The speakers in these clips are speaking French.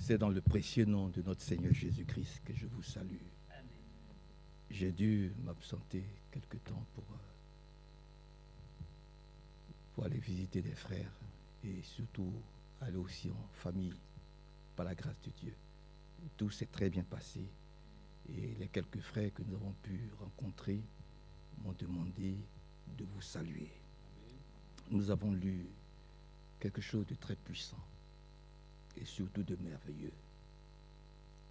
C'est dans le précieux nom de notre Seigneur Jésus-Christ que je vous salue. J'ai dû m'absenter quelque temps pour aller visiter des frères et surtout aller aussi en famille, par la grâce de Dieu. Tout s'est très bien passé et les quelques frères que nous avons pu rencontrer m'ont demandé de vous saluer. Nous avons lu quelque chose de très puissant et surtout de merveilleux.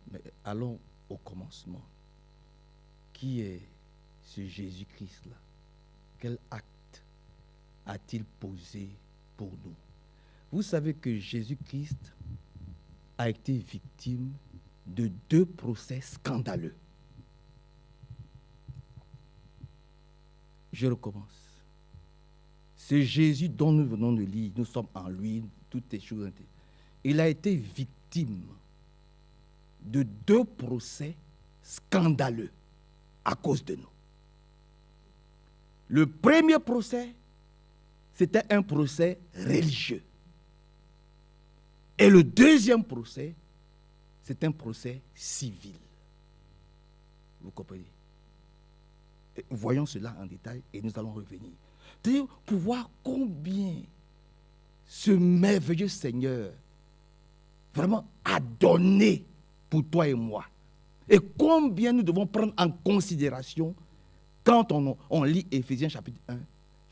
Mais allons au commencement. Qui est ce Jésus-Christ-là? Quel acte a-t-il posé pour nous? Vous savez que Jésus-Christ a été victime de 2 procès scandaleux. Je recommence. Ce Jésus dont nous venons de lire, nous sommes en lui, toutes les choses. Il a été victime de 2 procès scandaleux à cause de nous. Le premier procès, c'était un procès religieux. Et le deuxième procès, c'est un procès civil. Vous comprenez? Et voyons cela en détail et nous allons revenir. C'est-à-dire pour voir combien ce merveilleux Seigneur vraiment a donné pour toi et moi. Et combien nous devons prendre en considération quand on lit Éphésiens chapitre 1,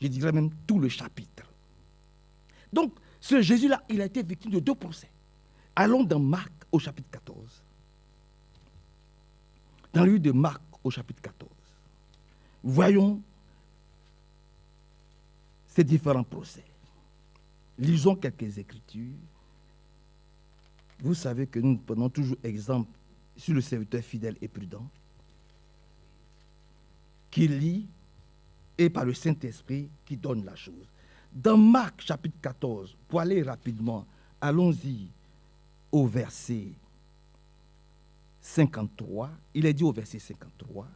je dirais même tout le chapitre. Donc, ce Jésus-là, il a été victime de 2 procès. Allons dans Marc au chapitre 14. Dans le livre de Marc au chapitre 14. Voyons ces différents procès. Lisons quelques écritures. Vous savez que nous prenons toujours exemple sur le serviteur fidèle et prudent qui lit et par le Saint-Esprit qui donne la chose. Dans Marc chapitre 14, pour aller rapidement, allons-y au verset 53. Il est dit au verset 53.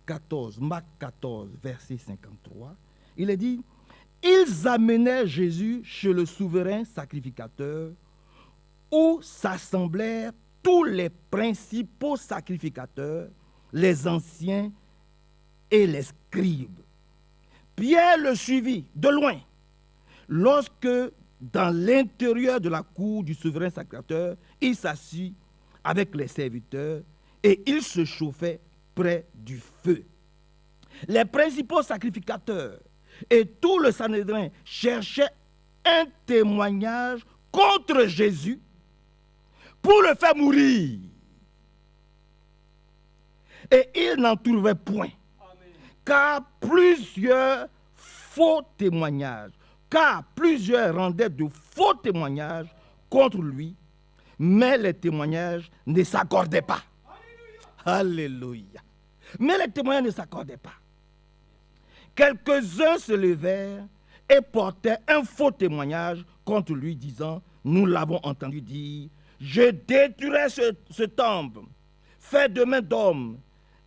14, Marc 14, verset 53. Il est dit, ils amenèrent Jésus chez le souverain sacrificateur où s'assemblèrent tous les principaux sacrificateurs, les anciens et les scribes. Pierre le suivit de loin. Lorsque, dans l'intérieur de la cour du souverain sacrificateur, il s'assit avec les serviteurs et il se chauffait près du feu. Les principaux sacrificateurs et tout le Sanhédrin cherchaient un témoignage contre Jésus pour le faire mourir. Et ils n'en trouvaient point. Car plusieurs rendaient de faux témoignages contre lui, mais les témoignages ne s'accordaient pas. Alléluia. Mais les témoignages ne s'accordaient pas. Quelques-uns se levèrent et portaient un faux témoignage contre lui, disant, nous l'avons entendu dire, je détruirai ce temple, fait de main d'homme,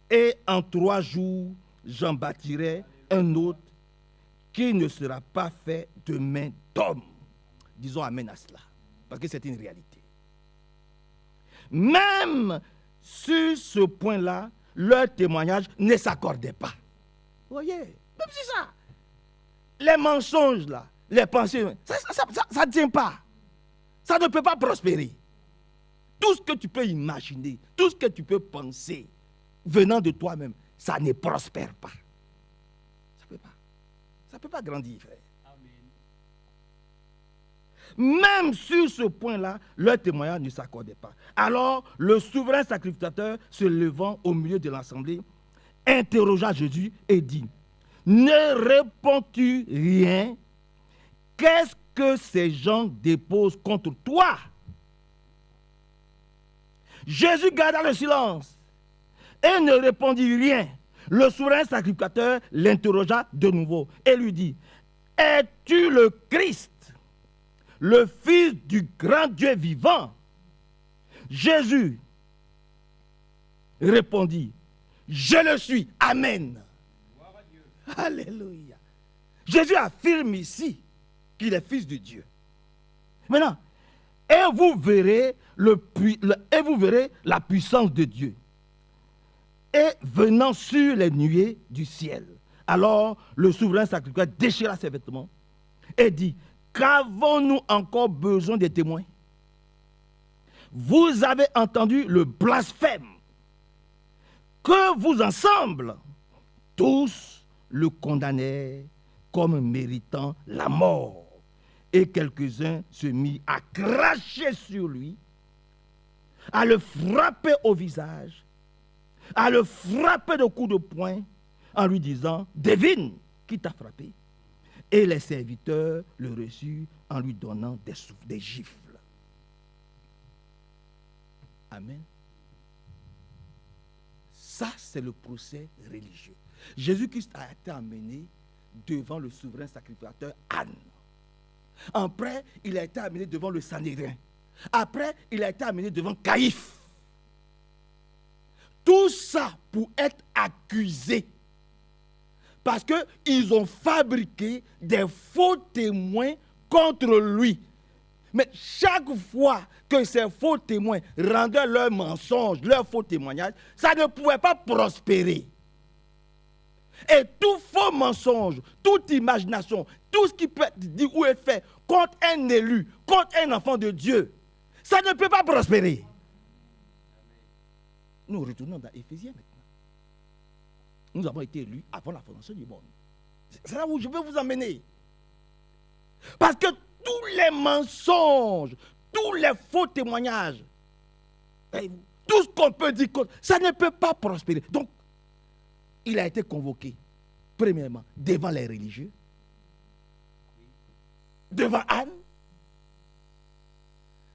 et en 3 jours, j'en bâtirai un autre qui ne sera pas fait de main d'homme. Disons amen à cela, parce que c'est une réalité. Même sur ce point-là, leur témoignage ne s'accordait pas. Vous voyez, même si ça, les mensonges là, les pensées, ça ne tient pas. Ça ne peut pas prospérer. Tout ce que tu peux imaginer, tout ce que tu peux penser, venant de toi-même, ça ne prospère pas. Ça ne peut pas grandir, frère. Amen. Même sur ce point-là, leur témoignage ne s'accordait pas. Alors, le souverain sacrificateur, se levant au milieu de l'assemblée, interrogea Jésus et dit, ne réponds-tu rien? Qu'est-ce que ces gens déposent contre toi? Jésus garda le silence et ne répondit rien. Le souverain sacrificateur l'interrogea de nouveau et lui dit, es-tu le Christ, le Fils du grand Dieu vivant? Jésus répondit, je le suis. Amen. Alléluia. Jésus affirme ici qu'il est Fils de Dieu. Maintenant, et vous verrez, et vous verrez la puissance de Dieu et venant sur les nuées du ciel. Alors le souverain sacrificateur déchira ses vêtements et dit, qu'avons-nous encore besoin des témoins? Vous avez entendu le blasphème, que vous ensemble, tous le condamnèrent comme méritant la mort. Et quelques-uns se mirent à cracher sur lui, à le frapper au visage, à le frapper de coups de poing, en lui disant, devine qui t'a frappé. Et les serviteurs le reçurent en lui donnant des gifles. Amen. Ça, c'est le procès religieux. Jésus-Christ a été amené devant le souverain sacrificateur Anne. Après, il a été amené devant le Sanhédrin. Après, il a été amené devant Caïphe. Tout ça pour être accusé. Parce qu'ils ont fabriqué des faux témoins contre lui. Mais chaque fois que ces faux témoins rendaient leurs mensonges, leurs faux témoignages, ça ne pouvait pas prospérer. Et tout faux mensonge, toute imagination, tout ce qui peut être dit ou est fait contre un élu, contre un enfant de Dieu, ça ne peut pas prospérer. Nous retournons dans Éphésiens maintenant. Nous avons été élus avant la fondation du monde. C'est là où je veux vous emmener. Parce que tous les mensonges, tous les faux témoignages, tout ce qu'on peut dire, ça ne peut pas prospérer. Donc, il a été convoqué, premièrement, devant les religieux, devant Anne.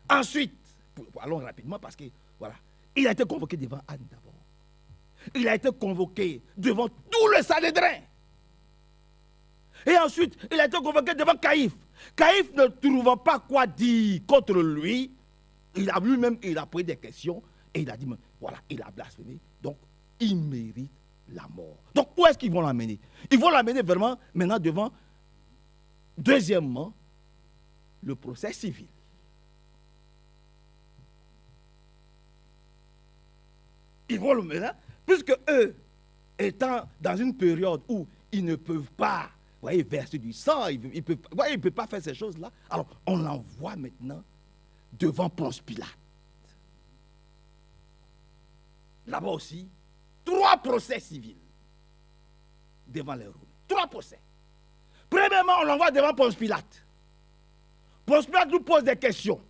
Ensuite, allons rapidement parce que, voilà, il a été convoqué devant Anne d'abord. Il a été convoqué devant tout le Sanhédrin. Et ensuite, il a été convoqué devant Caïphe. Caïphe, ne trouvant pas quoi dire contre lui, il a lui-même, il a posé des questions et il a dit, voilà, il a blasphémé, donc il mérite la mort. Donc où est-ce qu'ils vont l'amener? Ils vont l'amener vraiment maintenant devant, deuxièmement, le procès civil. Ils vont le mener, puisque eux, étant dans une période où ils ne peuvent pas, voyez, verser du sang, ils ne peuvent pas faire ces choses-là, alors on l'envoie maintenant devant Ponce Pilate. Là-bas aussi, 3 procès civils devant les Romains. 3 procès. Premièrement, on l'envoie devant Ponce Pilate. Ponce Pilate nous pose des questions.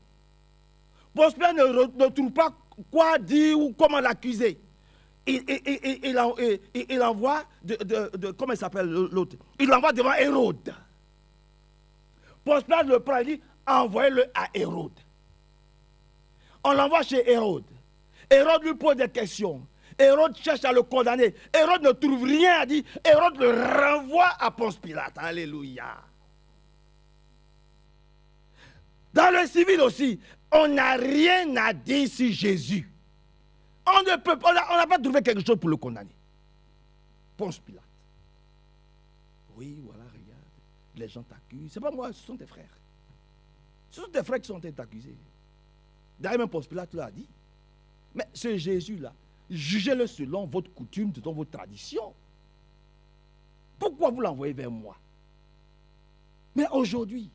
Ponce Pilate ne trouve pas quoi dire ou comment l'accuser. Il envoie, comment il s'appelle l'autre? Il l'envoie devant Hérode. Ponce Pilate le prend et dit, envoyez-le à Hérode. On l'envoie chez Hérode. Hérode lui pose des questions. Hérode cherche à le condamner. Hérode ne trouve rien à dire. Hérode le renvoie à Ponce Pilate. Alléluia. Dans le civil aussi, on n'a rien à dire sur Jésus. On n'a pas trouvé quelque chose pour le condamner. Ponce Pilate. Oui, voilà, regarde. Les gens t'accusent. Ce n'est pas moi, ce sont tes frères. Ce sont tes frères qui sont accusés. D'ailleurs, même Ponce Pilate l'a dit. Mais ce Jésus-là, jugez-le selon votre coutume, selon votre tradition. Pourquoi vous l'envoyez vers moi? Mais aujourd'hui,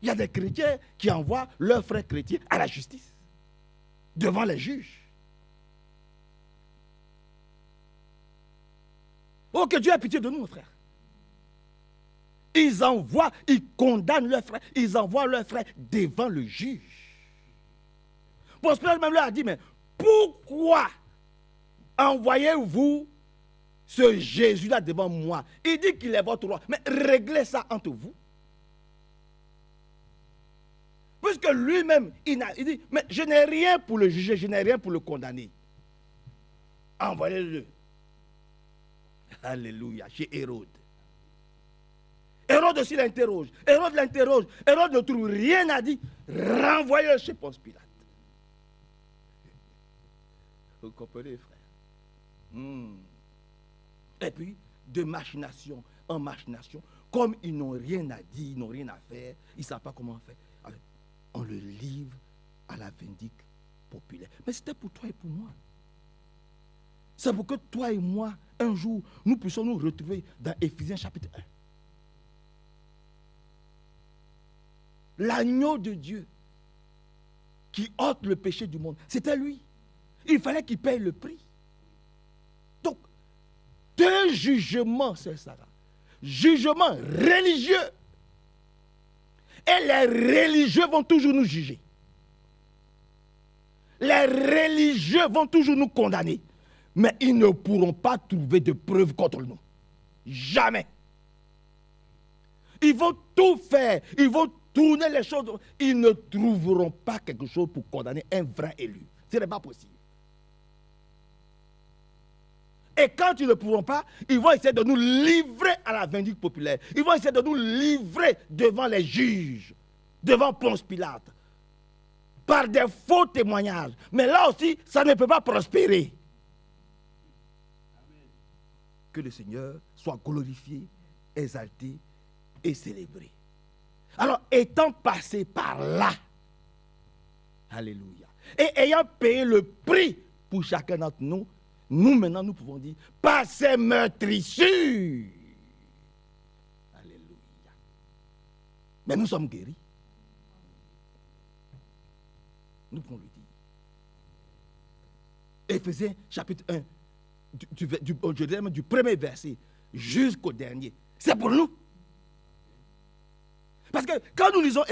il y a des chrétiens qui envoient leurs frères chrétiens à la justice, devant les juges. Oh, que Dieu ait pitié de nous, mon frère. Ils envoient, ils condamnent leurs frères, ils envoient leurs frères devant le juge. Ponce Pilate même leur a dit, mais pourquoi envoyez-vous ce Jésus-là devant moi? Il dit qu'il est votre roi, mais réglez ça entre vous. Puisque lui-même, il dit, mais je n'ai rien pour le juger, je n'ai rien pour le condamner. Envoyez-le. Alléluia, chez Hérode. Hérode aussi l'interroge. Hérode l'interroge. Hérode ne trouve rien à dire. Renvoyez-le chez Ponce Pilate. Vous comprenez, frère? Et puis, de machination en machination, comme ils n'ont rien à dire, ils n'ont rien à faire, ils ne savent pas comment faire. Alors, on le livre à la vindicte populaire. Mais c'était pour toi et pour moi. C'est pour que toi et moi, un jour, nous puissions nous retrouver dans Éphésiens chapitre 1. L'agneau de Dieu qui ôte le péché du monde, c'était lui. Il fallait qu'il paye le prix. Donc, deux jugements, c'est ça. Jugement religieux. Et les religieux vont toujours nous juger. Les religieux vont toujours nous condamner. Mais ils ne pourront pas trouver de preuves contre nous. Jamais. Ils vont tout faire. Ils vont tourner les choses. Ils ne trouveront pas quelque chose pour condamner un vrai élu. Ce n'est pas possible. Et quand ils ne pourront pas, ils vont essayer de nous livrer à la vindicte populaire. Ils vont essayer de nous livrer devant les juges, devant Ponce Pilate, par des faux témoignages. Mais là aussi, ça ne peut pas prospérer. Amen. Que le Seigneur soit glorifié, exalté et célébré. Alors, étant passé par là, alléluia, et ayant payé le prix pour chacun d'entre nous, nous maintenant nous pouvons dire, par ces meurtrissures, alléluia. Mais nous sommes guéris. Nous pouvons le dire. Éphésiens chapitre 1, du premier verset jusqu'au dernier, c'est pour nous. Parce que quand nous lisons,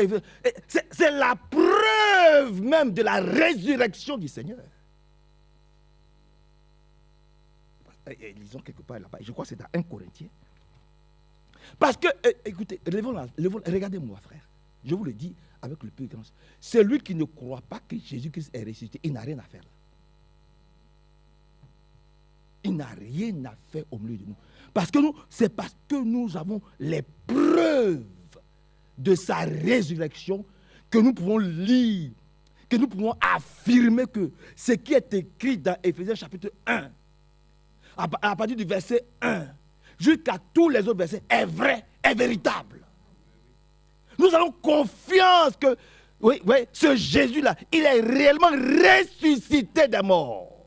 c'est la preuve même de la résurrection du Seigneur. Et lisons quelque part là-bas, je crois que c'est dans 1 Corinthiens. Parce que, écoutez, regardez-moi frère, je vous le dis avec le plus grand. Celui qui ne croit pas que Jésus-Christ est ressuscité, il n'a rien à faire là. Il n'a rien à faire au milieu de nous. C'est parce que nous avons les preuves de sa résurrection que nous pouvons lire, que nous pouvons affirmer que ce qui est écrit dans Éphésiens chapitre 1, à partir du verset 1 jusqu'à tous les autres versets, est vrai, est véritable. Nous avons confiance que oui, ce Jésus-là, il est réellement ressuscité des morts.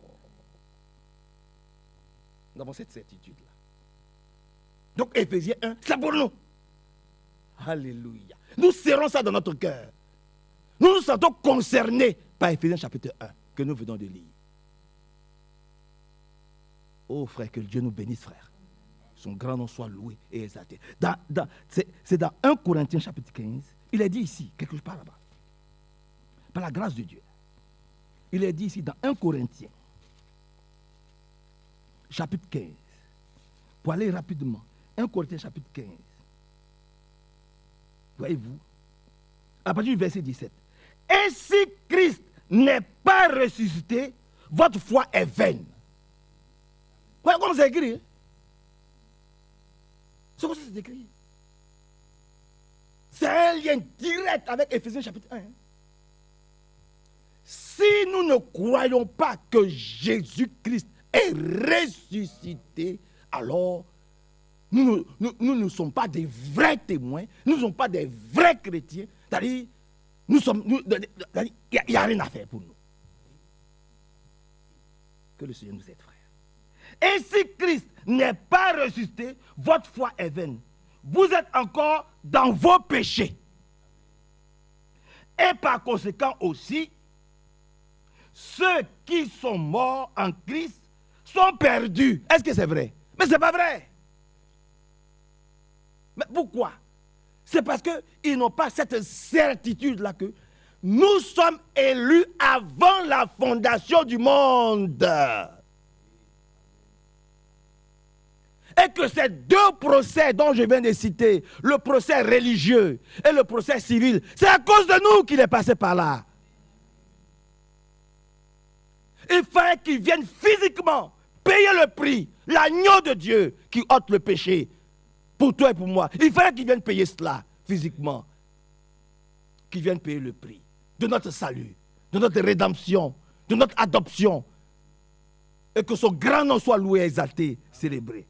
Nous avons cette certitude-là. Donc Éphésiens 1, c'est pour nous. Alléluia. Nous serrons ça dans notre cœur. Nous nous sentons concernés par Éphésiens chapitre 1 que nous venons de lire. Oh frère, que Dieu nous bénisse, frère. Son grand nom soit loué et exalté. C'est dans 1 Corinthiens chapitre 15. Il est dit ici, quelque part là-bas, par la grâce de Dieu. Il est dit ici dans 1 Corinthiens chapitre 15. Pour aller rapidement. 1 Corinthiens chapitre 15. Voyez-vous, à partir du verset 17. Et si Christ n'est pas ressuscité, votre foi est vaine. Voilà comment c'est écrit. C'est comme ça c'est écrit. C'est un lien direct avec Éphésiens chapitre 1. Si nous ne croyons pas que Jésus-Christ est ressuscité, alors nous ne sommes pas des vrais témoins, nous ne sommes pas des vrais chrétiens. C'est-à-dire, il n'y a rien à faire pour nous. Que le Seigneur nous aide, frère. Et si Christ n'est pas ressuscité, votre foi est vaine. Vous êtes encore dans vos péchés. Et par conséquent aussi, ceux qui sont morts en Christ sont perdus. Est-ce que c'est vrai? Mais ce n'est pas vrai. Mais pourquoi? C'est parce qu'ils n'ont pas cette certitude-là que nous sommes élus avant la fondation du monde. Et que ces deux procès dont je viens de citer, le procès religieux et le procès civil, c'est à cause de nous qu'il est passé par là. Il fallait qu'il vienne physiquement payer le prix, l'agneau de Dieu qui ôte le péché pour toi et pour moi. Il fallait qu'il vienne payer cela physiquement. Qu'il vienne payer le prix de notre salut, de notre rédemption, de notre adoption. Et que son grand nom soit loué, exalté, célébré.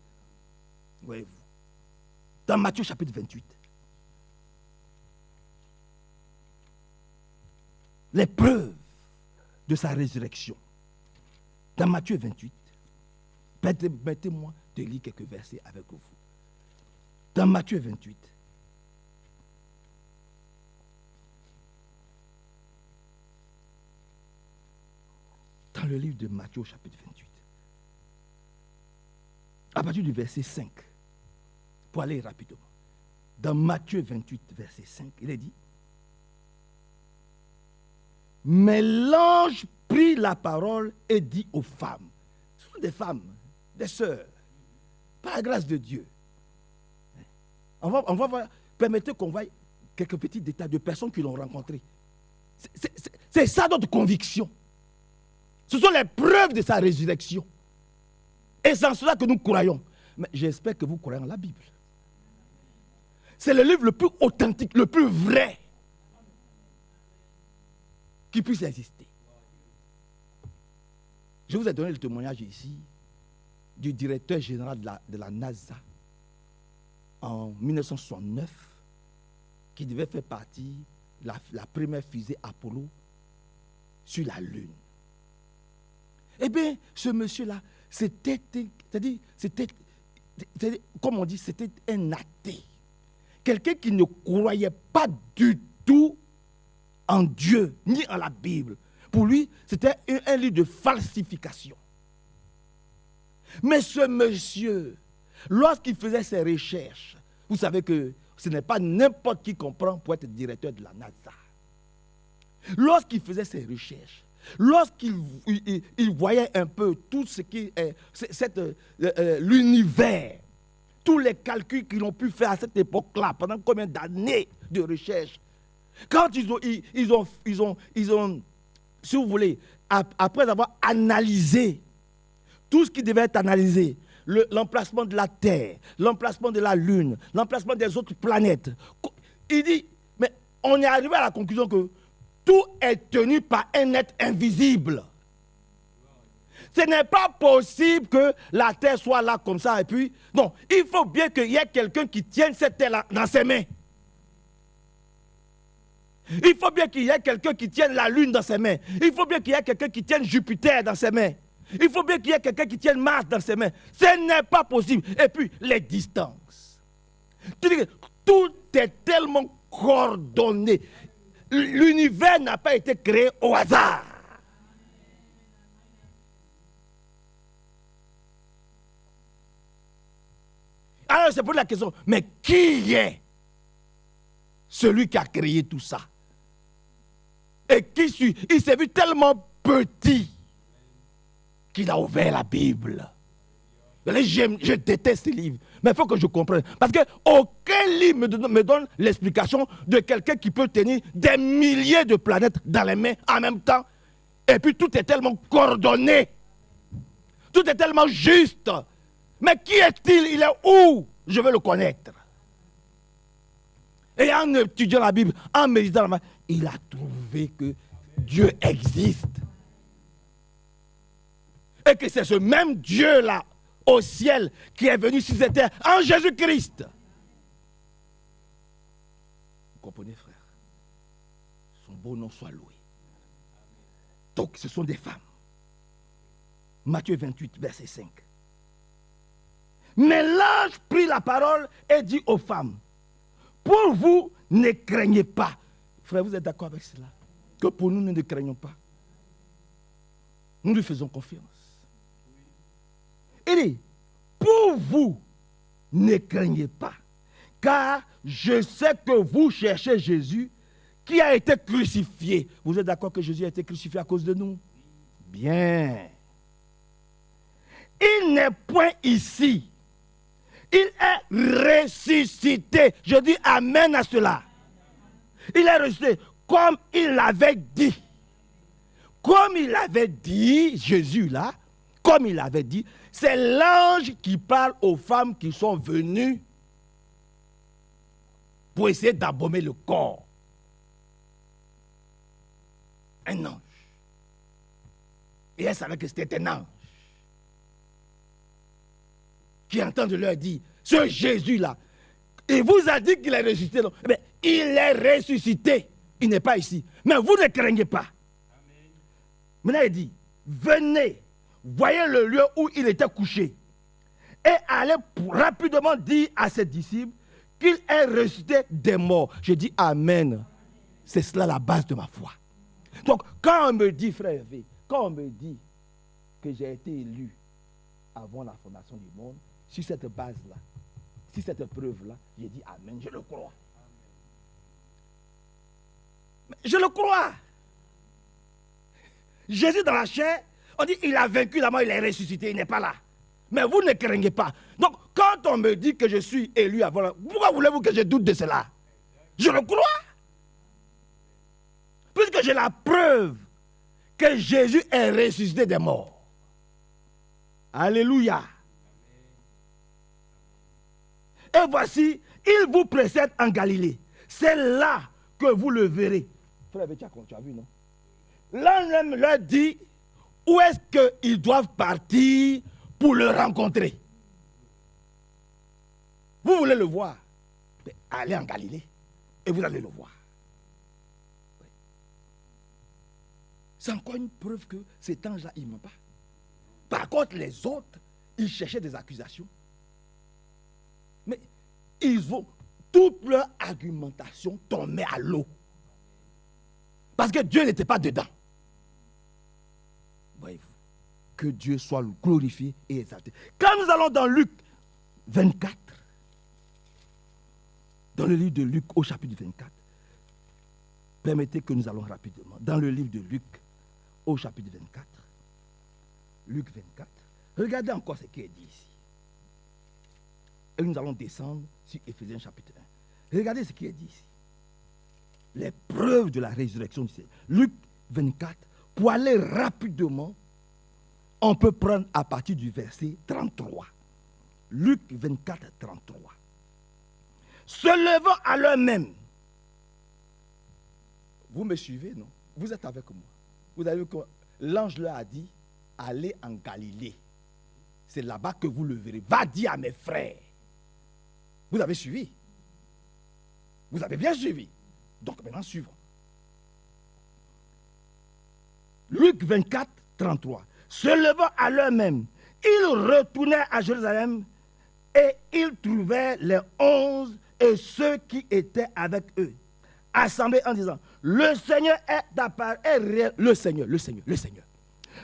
Voyez-vous. Dans Matthieu chapitre 28. les preuves de sa résurrection. Dans Matthieu 28, permettez-moi de lire quelques versets avec vous. Dans Matthieu 28, dans le livre de Matthieu, chapitre 28, à partir du verset 5, pour aller rapidement. Dans Matthieu 28, verset 5, il est dit: mais l'ange prit la parole et dit aux femmes, ce sont des femmes, des sœurs, par la grâce de Dieu. On va voir, permettez qu'on voie quelques petits détails de personnes qui l'ont rencontré. C'est ça notre conviction. Ce sont les preuves de sa résurrection. Et c'est en cela que nous croyons. Mais j'espère que vous croyez en la Bible. C'est le livre le plus authentique, le plus vrai qui puisse exister. Je vous ai donné le témoignage ici du directeur général de la NASA en 1969 qui devait faire partie de la première fusée Apollo sur la Lune. Eh bien, ce monsieur-là, comme on dit, c'était un athée. Quelqu'un qui ne croyait pas du tout en Dieu, ni en la Bible. Pour lui, c'était un livre de falsification. Mais ce monsieur, lorsqu'il faisait ses recherches, vous savez que ce n'est pas n'importe qui comprend pour être directeur de la NASA. Lorsqu'il faisait ses recherches, lorsqu'il voyait un peu tout ce qui est l'univers, tous les calculs qu'ils ont pu faire à cette époque-là, pendant combien d'années de recherche, quand ils ont, si vous voulez, après avoir analysé tout ce qui devait être analysé, l'emplacement de la Terre, l'emplacement de la Lune, l'emplacement des autres planètes, il dit, mais on est arrivé à la conclusion que tout est tenu par un être invisible. Ce n'est pas possible que la terre soit là comme ça et puis... Non, il faut bien qu'il y ait quelqu'un qui tienne cette terre-là dans ses mains. Il faut bien qu'il y ait quelqu'un qui tienne la Lune dans ses mains. Il faut bien qu'il y ait quelqu'un qui tienne Jupiter dans ses mains. Il faut bien qu'il y ait quelqu'un qui tienne Mars dans ses mains. Ce n'est pas possible. Et puis, les distances. Tout est tellement coordonné. L'univers n'a pas été créé au hasard. Alors, c'est pour la question, mais qui est celui qui a créé tout ça? Et qui suis? Il s'est vu tellement petit qu'il a ouvert la Bible. Je déteste ces livres, mais il faut que je comprenne. Parce qu'aucun livre me donne l'explication de quelqu'un qui peut tenir des milliers de planètes dans les mains en même temps. Et puis tout est tellement coordonné. Tout est tellement juste. Mais qui est-il? Il est où? Je veux le connaître. Et en étudiant la Bible, en méditant la Bible, il a trouvé que Dieu existe. Et que c'est ce même Dieu-là, au ciel, qui est venu sur cette terre, en Jésus-Christ. Vous comprenez, frère? Son beau nom soit loué. Donc, ce sont des femmes. Matthieu 28, verset 5. Mais l'ange prit la parole et dit aux femmes, pour vous, ne craignez pas. Frère, vous êtes d'accord avec cela? Que pour nous, nous ne craignons pas. Nous lui faisons confiance. Il dit, pour vous, ne craignez pas, car je sais que vous cherchez Jésus qui a été crucifié. Vous êtes d'accord que Jésus a été crucifié à cause de nous? Bien. Il n'est point ici. Il est ressuscité. Je dis amen à cela. Il est ressuscité comme il l'avait dit. Comme il avait dit, Jésus là, comme il avait dit, c'est l'ange qui parle aux femmes qui sont venues pour essayer d'embaumer le corps. Un ange. Et elle savait que c'était un ange qui entend de leur dire, ce Jésus-là, il vous a dit qu'il est ressuscité. Non? Eh bien, il est ressuscité. il n'est pas ici. Mais vous ne craignez pas. Amen. Maintenant, il dit, venez, voyez le lieu où il était couché. Et allez rapidement dire à ses disciples qu'il est ressuscité des morts. Je dis Amen. C'est cela la base de ma foi. Donc, quand on me dit, frère V, quand on me dit que j'ai été élu avant la fondation du monde, sur cette base-là, sur cette preuve-là, j'ai dit Amen, je le crois. Je le crois. Jésus dans la chair, on dit il a vaincu la mort, il est ressuscité, il n'est pas là. Mais vous ne craignez pas. Donc, quand on me dit que je suis élu avant la... Pourquoi voulez-vous que je doute de cela? Je le crois. Puisque j'ai la preuve que Jésus est ressuscité des morts. Alléluia. Et voici, il vous précède en Galilée. C'est là que vous le verrez. Frère, tu as vu, non? L'un leur dit où est-ce qu'ils doivent partir pour le rencontrer. Vous voulez le voir? Allez en Galilée et vous allez le voir. C'est encore une preuve que cet ange-là, il ne ment pas. Par contre, les autres, ils cherchaient des accusations. Mais ils ont toute leur argumentation tombée à l'eau. Parce que Dieu n'était pas dedans. Voyez-vous, que Dieu soit glorifié et exalté. Quand nous allons dans Luc 24, dans le livre de Luc au chapitre 24, permettez que nous allons rapidement. Dans le livre de Luc au chapitre 24, Luc 24, regardez encore ce qui est dit ici. Et nous allons descendre sur Éphésiens chapitre 1. Regardez ce qui est dit ici. Les preuves de la résurrection du Seigneur. Luc 24, pour aller rapidement, on peut prendre à partir du verset 33. Luc 24, 33. Se levant à l'heure même. Vous me suivez, non? Vous êtes avec moi. Vous avez vu que l'ange leur a dit, allez en Galilée. C'est là-bas que vous le verrez. Va dire à mes frères. Vous avez suivi. Vous avez bien suivi. Donc maintenant, suivons. Luc 24, 33. Se levant à l'heure même, ils retournèrent à Jérusalem et ils trouvèrent les 11 et ceux qui étaient avec eux, assemblés en disant, le Seigneur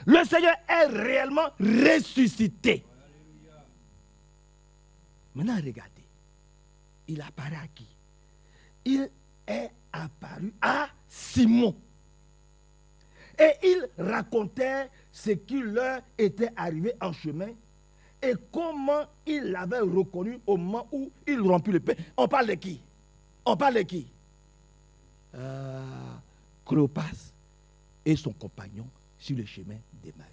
le Seigneur est réellement ressuscité. Maintenant, regardez. Il apparaît à qui? Il est apparu à Simon. Et il racontait ce qui leur était arrivé en chemin et comment il l'avait reconnu au moment où il rompit le pain. On parle de qui? On parle de qui? Cléopas et son compagnon sur le chemin d'Emmaüs.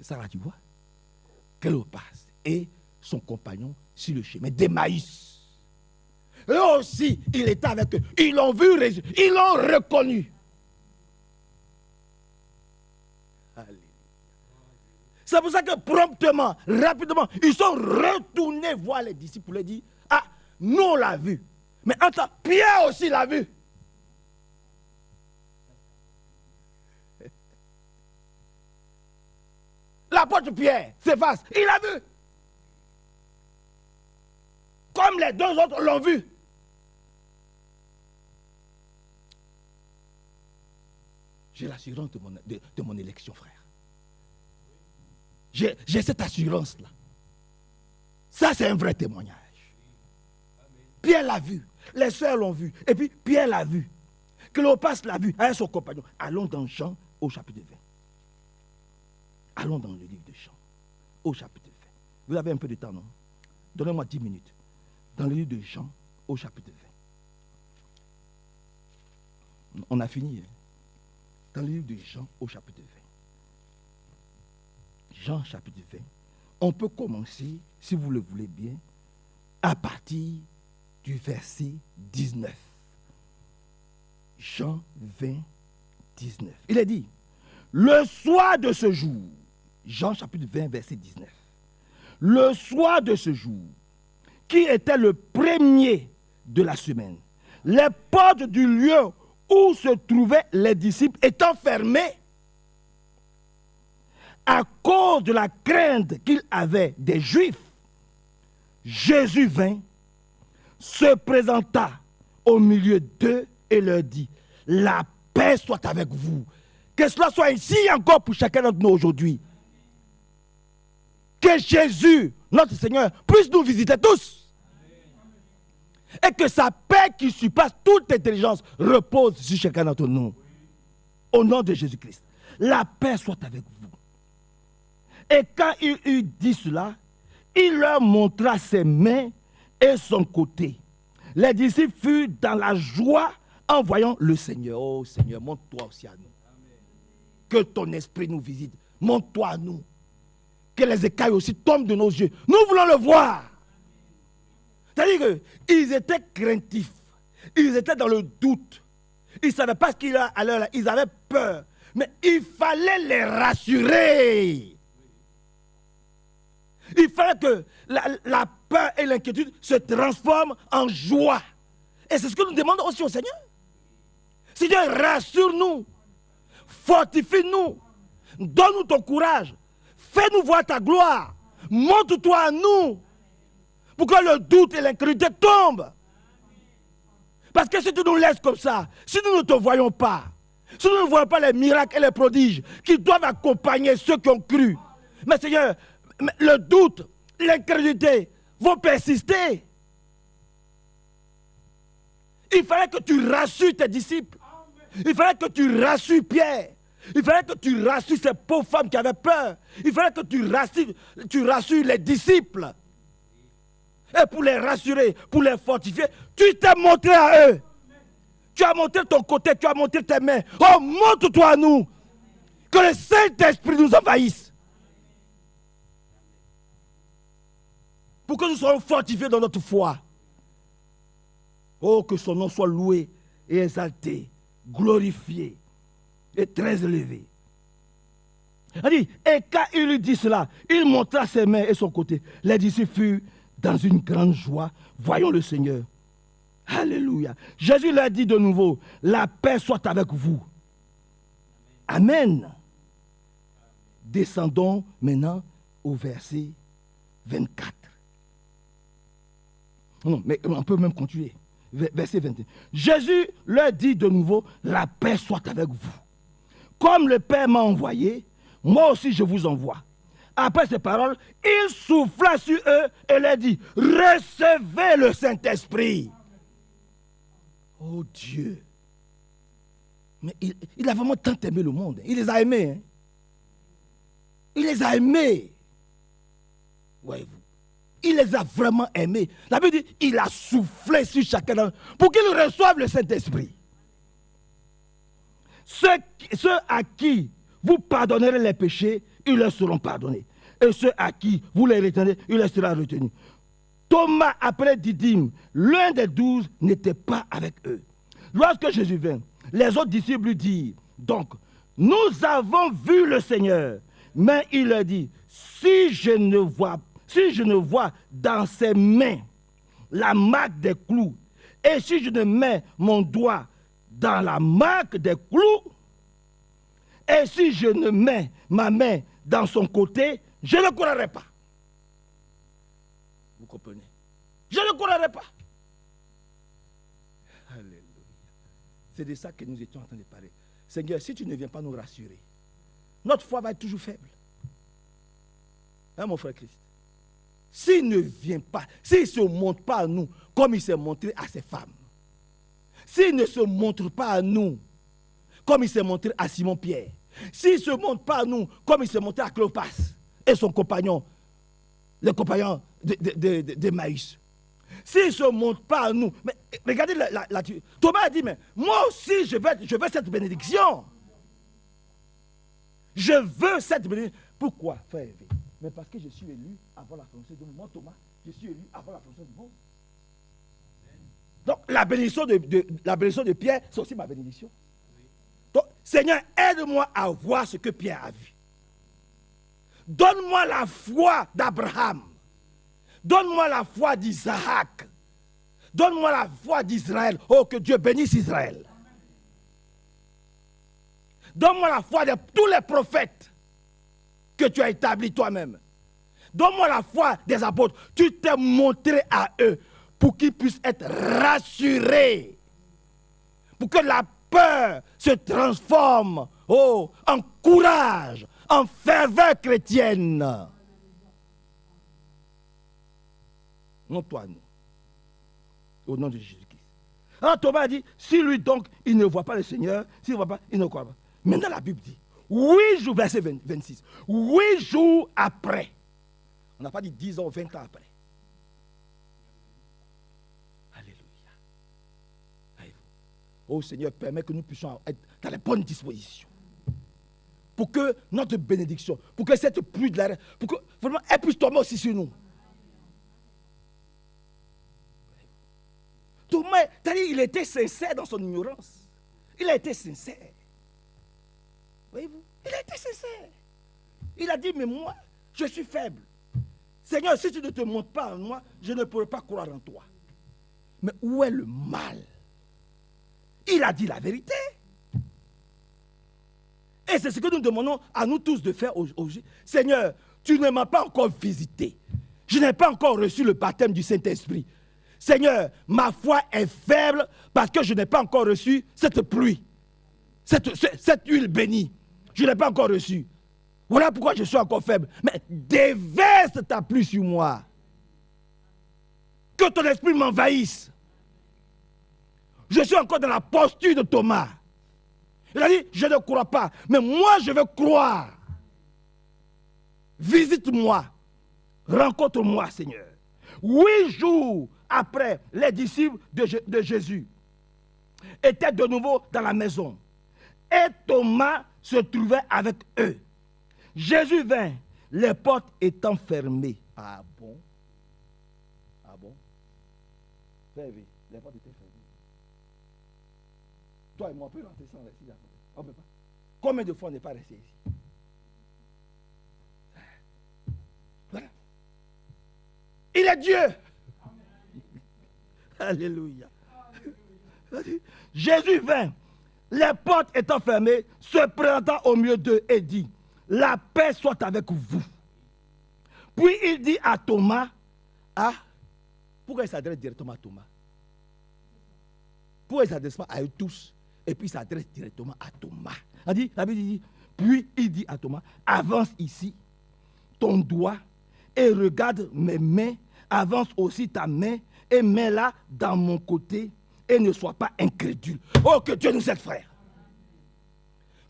Ça là, tu vois? Cléopas et son compagnon sur le chemin d'Emmaüs. Eux aussi, il était avec eux. Ils l'ont vu, ils l'ont reconnu. Alléluia. C'est pour ça que promptement, rapidement, ils sont retournés voir les disciples pour leur dire, ah, nous on l'a vu. Mais attends, Pierre aussi l'a vu. L'apôtre Pierre s'efface, il l'a vu. Comme les deux autres l'ont vu. J'ai l'assurance de mon élection, frère. J'ai cette assurance-là. Ça, c'est un vrai témoignage. Pierre l'a vu. Les sœurs l'ont vu. Et puis, Pierre l'a vu. Cléopas l'a vu avec son compagnon. Allons dans Jean au chapitre 20. Allons dans le livre de Jean au chapitre 20. Vous avez un peu de temps, non? Donnez-moi 10 minutes. Dans le livre de Jean au chapitre 20. On a fini. Hein? Dans le livre de Jean au chapitre 20. Jean chapitre 20. On peut commencer, si vous le voulez bien, à partir du verset 19. Jean 20, 19. Il est dit, le soir de ce jour, Jean chapitre 20, verset 19. le soir de ce jour, qui était le premier de la semaine, les portes du lieu où se trouvaient les disciples étant fermées, à cause de la crainte qu'il avait des Juifs, Jésus vint, se présenta au milieu d'eux et leur dit, la paix soit avec vous. Que cela soit ainsi encore pour chacun d'entre nous aujourd'hui. Que Jésus, notre Seigneur, puisse nous visiter tous. Et que sa paix qui surpasse toute intelligence repose sur chacun d'entre nous. Au nom de Jésus-Christ. La paix soit avec vous. Et quand il eut dit cela, il leur montra ses mains et son côté. Les disciples furent dans la joie en voyant le Seigneur. Oh Seigneur, montre-toi aussi à nous. Que ton esprit nous visite. Montre-toi à nous. Que les écailles aussi tombent de nos yeux. Nous voulons le voir. C'est-à-dire qu'ils étaient craintifs. Ils étaient dans le doute. Ils ne savaient pas ce qu'il y a à l'heure là. Ils avaient peur. Mais il fallait les rassurer. Il fallait que la peur et l'inquiétude se transforment en joie. Et c'est ce que nous demandons aussi au Seigneur. Seigneur, rassure-nous. Fortifie-nous. Donne-nous ton courage. Fais-nous voir ta gloire. Montre-toi à nous. Pour que le doute et l'incrédulité tombent. Parce que si tu nous laisses comme ça, si nous ne te voyons pas, si nous ne voyons pas les miracles et les prodiges qui doivent accompagner ceux qui ont cru, mais Seigneur, le doute, l'incrédulité vont persister. Il fallait que tu rassures tes disciples. Il fallait que tu rassures Pierre. Il fallait que tu rassures ces pauvres femmes qui avaient peur. Il fallait que tu rassures les disciples. Et pour les rassurer, pour les fortifier, tu t'es montré à eux. Tu as montré ton côté, tu as montré tes mains. Oh, montre-toi à nous. Que le Saint-Esprit nous envahisse. Pour que nous soyons fortifiés dans notre foi. Oh, que son nom soit loué et exalté, glorifié et très élevé. Il dit, et quand il lui dit cela, il montra ses mains et son côté. Les disciples furent dans une grande joie. Voyons le Seigneur. Alléluia. Jésus leur dit de nouveau, la paix soit avec vous. Amen. Descendons maintenant au verset 24. Non, mais on peut même continuer. Verset 21. Jésus leur dit de nouveau, la paix soit avec vous. Comme le Père m'a envoyé, moi aussi je vous envoie. Après ces paroles, il souffla sur eux et leur dit, recevez le Saint-Esprit. Oh Dieu. Mais il a vraiment tant aimé le monde. Il les a aimés. Hein? Il les a aimés. Voyez-vous. Il les a vraiment aimés. La Bible dit, il a soufflé sur chacun d'eux pour qu'ils reçoivent le Saint-Esprit. Ceux à qui vous pardonnerez les péchés, ils leur seront pardonnés. Et ceux à qui vous les retenez, il leur sera retenu. Thomas, après Didyme, l'un des 12, n'était pas avec eux. Lorsque Jésus vint, les autres disciples lui dirent, donc, nous avons vu le Seigneur. Mais il leur dit, si je ne vois dans ses mains la marque des clous, et si je ne mets mon doigt dans la marque des clous, et si je ne mets ma main dans son côté, je ne croirai pas. Vous comprenez? Je ne croirai pas. Alléluia. C'est de ça que nous étions en train de parler. Seigneur, si tu ne viens pas nous rassurer, notre foi va être toujours faible. Hein, mon frère Christ? S'il ne vient pas, s'il ne se montre pas à nous comme il s'est montré à ses femmes, s'il ne se montre pas à nous comme il s'est montré à Simon-Pierre, s'il ne se montre pas à nous comme il s'est montré à Cléopas et son compagnon, le compagnon de Maïs, s'il ne se montre pas à nous, mais regardez, Thomas a dit, mais moi aussi je veux cette bénédiction. Je veux cette bénédiction. Pourquoi, frère? Mais parce que je suis élu avant la fondation du monde. Thomas, je suis élu avant la fondation du monde. Donc, la bénédiction de Pierre, c'est aussi ma bénédiction. Donc, Seigneur, aide-moi à voir ce que Pierre a vu. Donne-moi la foi d'Abraham. donne-moi la foi d'Isaac. Donne-moi la foi d'Israël. Oh, que Dieu bénisse Israël. Donne-moi la foi de tous les prophètes que tu as établis toi-même. Donne-moi la foi des apôtres. Tu t'es montré à eux pour qu'ils puissent être rassurés. Pour que la peur se transforme en courage, en ferveur chrétienne. Montre-toi à nous. Au nom de Jésus-Christ. Alors Thomas a dit, si lui donc, il ne voit pas le Seigneur, s'il ne voit pas, il ne croit pas. Maintenant la Bible dit, 8 jours, verset 26, 8 jours après, on n'a pas dit 10 ans, 20 ans après. Alléluia. Oh Seigneur, permets que nous puissions être dans les bonnes dispositions. Pour que notre bénédiction, pour que cette pluie de la reine, pour que vraiment elle puisse tomber aussi sur nous. Thomas, il était sincère dans son ignorance. Il a été sincère. Voyez-vous? Il a été sincère. Il a dit, mais moi, je suis faible. Seigneur, si tu ne te montres pas en moi, je ne pourrai pas croire en toi. Mais où est le mal? Il a dit la vérité. Et c'est ce que nous demandons à nous tous de faire aujourd'hui. Seigneur, tu ne m'as pas encore visité. Je n'ai pas encore reçu le baptême du Saint-Esprit. Seigneur, ma foi est faible parce que je n'ai pas encore reçu cette pluie, cette huile bénie. Je n'ai pas encore reçu. Voilà pourquoi je suis encore faible. Mais déverse ta pluie sur moi. Que ton esprit m'envahisse. Je suis encore dans la posture de Thomas. Il a dit, je ne crois pas, mais moi je veux croire. Visite-moi. Rencontre-moi, Seigneur. 8 jours après, les disciples de Jésus étaient de nouveau dans la maison. Et Thomas se trouvait avec eux. Jésus vint, les portes étant fermées. Ah bon? Ah bon? Les portes étaient fermées. Toi et moi, on peut rentrer sans rester là. On ne peut pas. Combien de fois on n'est pas resté ici? Voilà. Il est Dieu. Alléluia. Jésus vint, les portes étant fermées, se présenta au milieu d'eux et dit, la paix soit avec vous. Puis il dit à Thomas, pourquoi il s'adresse directement à Thomas? Pourquoi il ne s'adresse pas à eux tous? Et puis il s'adresse directement à Thomas. La Bible dit, puis il dit à Thomas, avance ici ton doigt et regarde mes mains, avance aussi ta main et mets-la dans mon côté et ne sois pas incrédule. Oh, que Dieu nous aide, frère.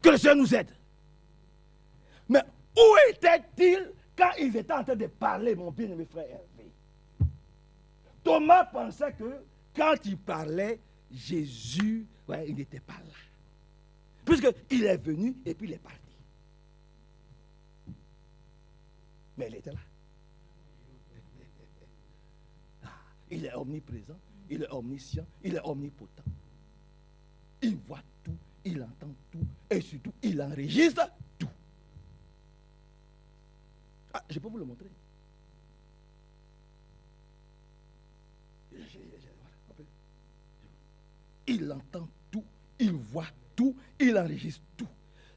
Que le Seigneur nous aide. Mais où était-il quand ils étaient en train de parler, mon bien-aimé frère Hervé? Thomas pensait que quand il parlait, Jésus, il n'était pas là. Puisqu'il est venu et puis il est parti. Mais il était là. Il est omniprésent, il est omniscient, il est omnipotent. Il voit tout, il entend tout et surtout il enregistre tout. Je peux vous le montrer. Il entend tout, il voit tout, il enregistre tout.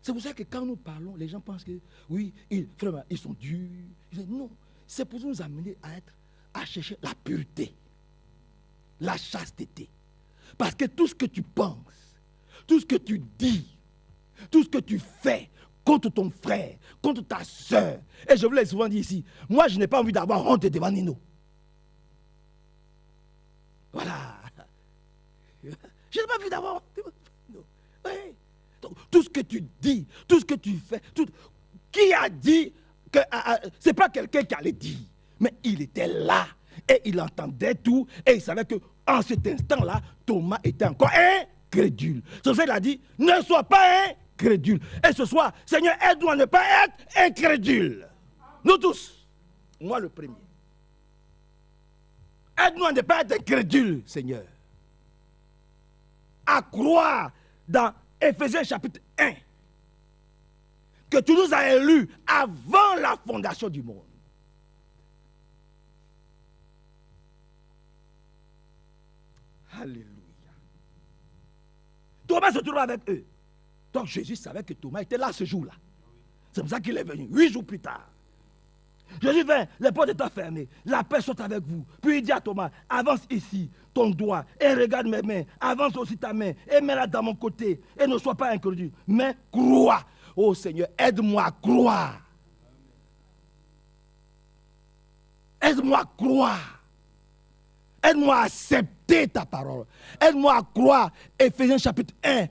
C'est pour ça que quand nous parlons, les gens pensent que oui, vraiment, ils sont durs. Non, c'est pour nous amener à chercher la pureté. La chasteté. Parce que tout ce que tu penses, tout ce que tu dis, tout ce que tu fais contre ton frère, contre ta soeur, et je vous l'ai souvent dit ici, moi je n'ai pas envie d'avoir honte devant Nino. Voilà. Je n'ai pas envie d'avoir honte devant Nino. Oui. Donc, tout ce que tu dis, tout ce que tu fais, qui a dit que ce n'est pas quelqu'un qui allait dire, mais il était là. Et il entendait tout, et il savait qu'en cet instant-là, Thomas était encore incrédule. C'est pour ça qu'il a dit, ne sois pas incrédule. Et ce soir, Seigneur, aide-nous à ne pas être incrédule. Nous tous, moi le premier. Aide-nous à ne pas être incrédule, Seigneur. À croire dans Éphésiens chapitre 1, que tu nous as élus avant la fondation du monde. Alléluia. Thomas se trouve avec eux. Donc Jésus savait que Thomas était là ce jour-là. C'est pour ça qu'il est venu, 8 jours plus tard. Jésus vint, les portes étaient fermées, la paix soit avec vous. Puis il dit à Thomas, avance ici ton doigt et regarde mes mains, avance aussi ta main et mets-la dans mon côté et ne sois pas incrédule, mais crois. Oh Seigneur, aide-moi à croire. Aide-moi à croire. Aide-moi à accepter ta parole. Aide-moi à croire. Éphésiens chapitre 1,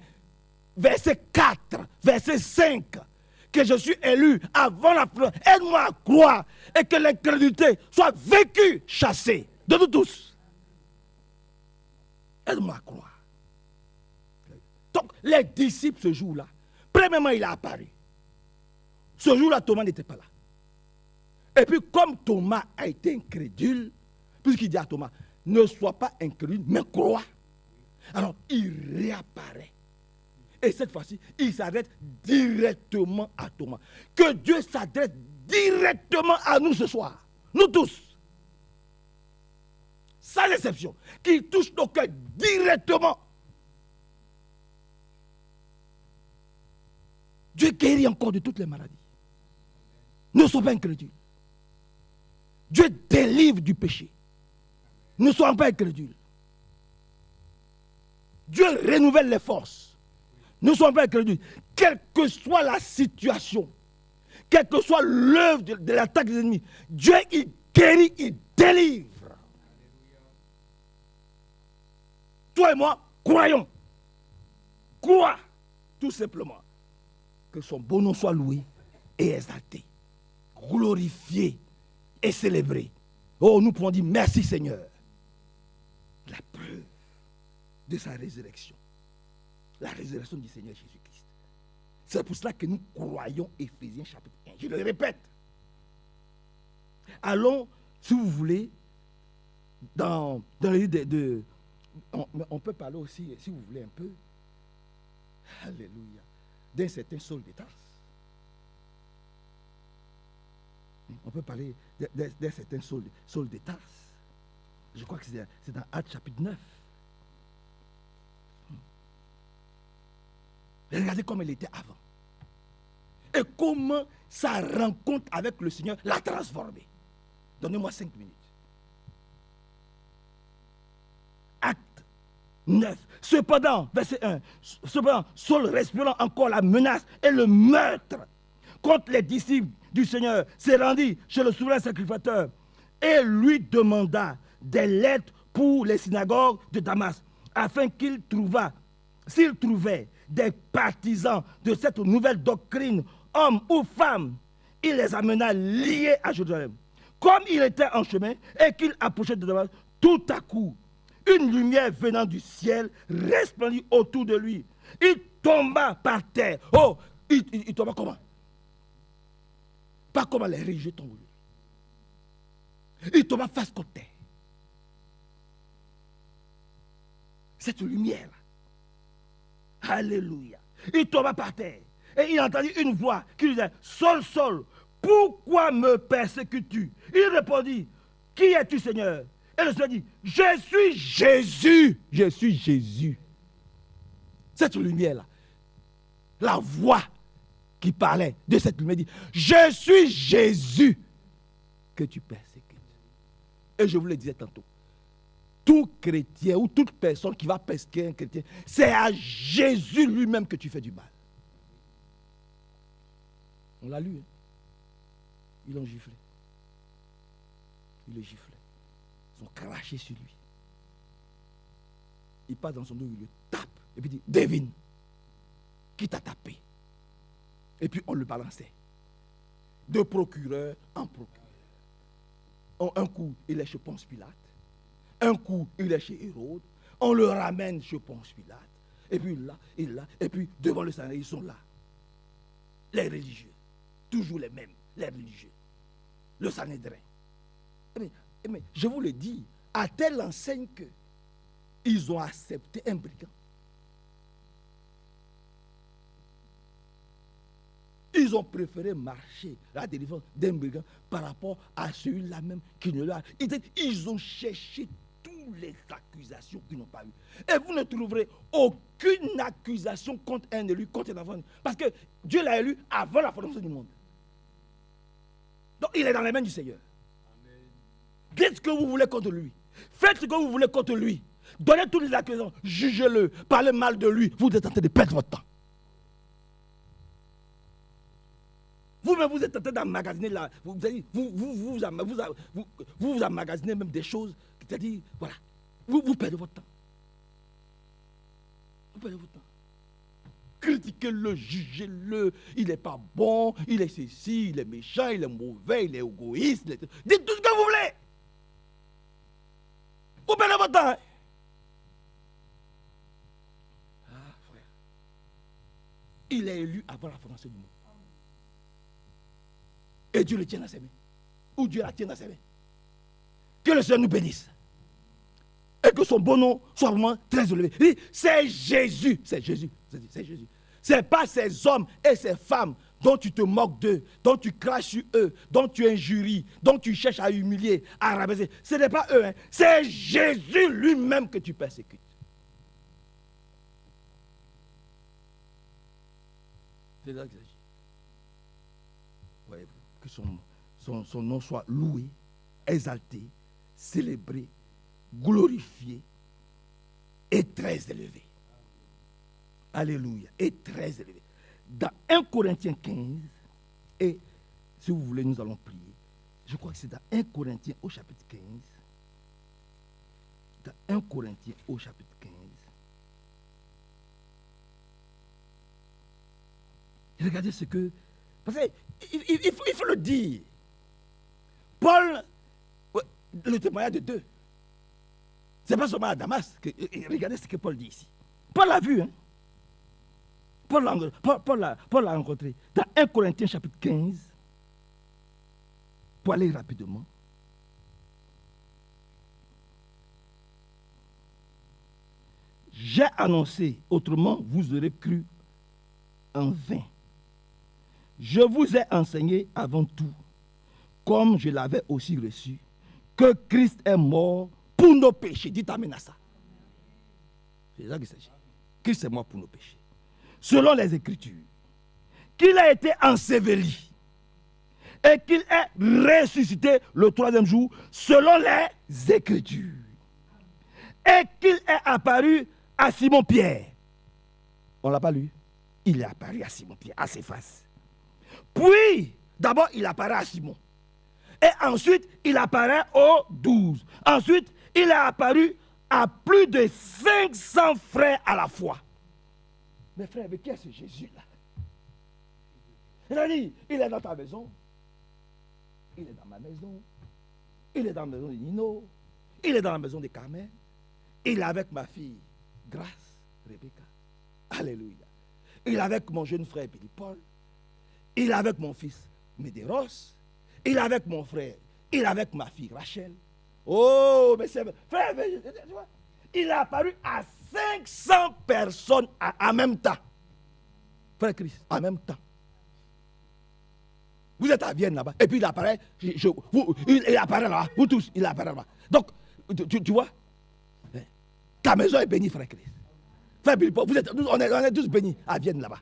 verset 4, verset 5. Que je suis élu avant la fin. Aide-moi à croire et que l'incrédulité soit vécue, chassée de nous tous. Aide-moi à croire. Donc, les disciples ce jour-là, premièrement, il a apparu. Ce jour-là, Thomas n'était pas là. Et puis, comme Thomas a été incrédule, puisqu'il dit à Thomas, ne sois pas incrédule, mais crois. Alors, il réapparaît. Et cette fois-ci, il s'adresse directement à Thomas. Que Dieu s'adresse directement à nous ce soir. Nous tous. Sans exception. Qu'il touche nos cœurs directement. Dieu guérit encore de toutes les maladies. Ne sois pas incrédule. Dieu délivre du péché. Ne sois pas incrédule. Dieu renouvelle les forces. Ne soyons pas incrédules. Quelle que soit la situation, quelle que soit l'œuvre de l'attaque des ennemis, Dieu, il guérit, il délivre. Toi et moi, croyons. Crois, tout simplement, que son beau nom soit loué et exalté, glorifié et célébré. Oh, nous pouvons dire merci Seigneur. La preuve de sa résurrection. La résurrection du Seigneur Jésus-Christ. C'est pour cela que nous croyons Éphésiens chapitre 1. Je le répète. Allons, si vous voulez, dans le livre on peut parler aussi, si vous voulez un peu, alléluia, d'un certain Saul de Tarse. On peut parler d'un certain Saul de Tarse. Je crois que c'est dans Actes chapitre 9. Regardez comme il était avant. Et comment sa rencontre avec le Seigneur l'a transformé. Donnez-moi 5 minutes. Acte 9. Cependant, verset 1. Cependant, Saul respirant encore la menace et le meurtre contre les disciples du Seigneur, s'est rendu chez le souverain sacrificateur et lui demanda des lettres pour les synagogues de Damas, afin qu'il trouvât, s'il trouvait des partisans de cette nouvelle doctrine, hommes ou femmes, il les amena liés à Jérusalem. Comme il était en chemin et qu'il approchait de Damas, tout à coup, une lumière venant du ciel resplendit autour de lui. Il tomba par terre. Oh, il tomba comment? Pas comme les religieux tombent aujourd'hui. Il tomba face contre terre. Cette lumière. Alléluia. Il tomba par terre. Et il entendit une voix qui lui disait, Saul, Saul, pourquoi me persécutes-tu? Il répondit, qui es-tu, Seigneur? Et le Seigneur dit, je suis Jésus. Je suis Jésus. Cette lumière-là, la voix qui parlait de cette lumière dit, je suis Jésus que tu persécutes. Et je vous le disais tantôt, tout chrétien ou toute personne qui va persécuter un chrétien, c'est à Jésus lui-même que tu fais du mal. On l'a lu. Hein? Ils l'ont giflé. Ils le giflaient. Ils ont craché sur lui. Il passe dans son dos, il le tape. Et puis il dit, devine, qui t'a tapé? Et puis on le balançait. De procureur en procureur. Un coup, il est chez Ponce Pilate. Un coup, il est chez Hérode. On le ramène chez Ponce Pilate. Et puis là, et puis devant le Sanhédrin, ils sont là. Les religieux. Toujours les mêmes, les religieux. Le Sanhédrin. Mais je vous le dis, à telle enseigne que ils ont accepté un brigand. Ils ont préféré marcher à la délivrance d'un brigand par rapport à celui-là même qui ne l'a. Ils ont cherché tous toutes les accusations qu'ils n'ont pas eues. Et vous ne trouverez aucune accusation contre un élu, contre un enfant. Parce que Dieu l'a élu avant la fondation du monde. Donc il est dans les mains du Seigneur. Amen. Dites ce que vous voulez contre lui. Faites ce que vous voulez contre lui. Donnez toutes les accusations. Jugez-le. Parlez mal de lui. Vous êtes en train de perdre votre temps. Vous-même, vous êtes en train d'emmagasiner là. Vous emmagasinez même des choses. C'est-à-dire, voilà. Vous perdez votre temps. Vous perdez votre temps. Critiquez-le, jugez-le. Il n'est pas bon, il est ceci, il est méchant, il est mauvais, il est égoïste. Dites tout ce que vous voulez. Vous perdez votre temps. Hein? Ah, frère. Il est élu avant la fondation du monde. Et Dieu le tient dans ses mains. Ou Dieu la tient dans ses mains. Que le Seigneur nous bénisse. Et que son bon nom soit vraiment très élevé. C'est Jésus. C'est Jésus. C'est Jésus. Ce n'est pas ces hommes et ces femmes dont tu te moques d'eux, dont tu craches sur eux, dont tu injuries, dont tu cherches à humilier, à rabaisser. Ce n'est pas eux. Hein. C'est Jésus lui-même que tu persécutes. C'est là qu'il s'agit. Voyez-vous. Que son nom soit loué, exalté, célébré, glorifié et très élevé. Alléluia. Et très élevé. Dans 1 Corinthiens 15, et si vous voulez, nous allons prier. Je crois que c'est dans 1 Corinthiens au chapitre 15. Dans 1 Corinthiens au chapitre 15. Regardez ce que... Parce qu'il faut le dire. Paul, le témoignage de deux. Ce n'est pas seulement à Damas. Regardez ce que Paul dit ici. Paul l'a vu. Hein? Paul l'a rencontré. Dans 1 Corinthiens chapitre 15. Pour aller rapidement. J'ai annoncé, autrement vous aurez cru en vain. Je vous ai enseigné avant tout, comme je l'avais aussi reçu, que Christ est mort pour nos péchés. Dites amen à ça. C'est ça qu'il s'agit. Christ est mort pour nos péchés. Selon les Écritures, qu'il a été enseveli et qu'il est ressuscité le troisième jour, selon les Écritures. Et qu'il est apparu à Simon-Pierre. On ne l'a pas lu. Il est apparu à Simon-Pierre, à ses faces. Puis, d'abord, il apparaît à Simon. Et ensuite, il apparaît aux 12. Ensuite, il est apparu à plus de 500 frères à la fois. Mais frère, mais qui est ce Jésus-là? Il a dit, il est dans ta maison. Il est dans ma maison. Il est dans la maison de Nino. Il est dans la maison de Carmen. Il est avec ma fille, Grâce, Rebecca. Alléluia. Il est avec mon jeune frère, Billy Paul. Il est avec mon fils, Médéros. Il est avec mon frère. Il est avec ma fille, Rachel. Oh, mais c'est... Frère, tu vois, il est apparu à 500 personnes en même temps. Frère Christ, en même temps. Vous êtes à Vienne là-bas. Et puis il apparaît, il apparaît là-bas. Vous tous, il apparaît là-bas. Donc, tu vois, ta maison est bénie, frère Christ. Frère Billy Paul, on est tous bénis à Vienne là-bas.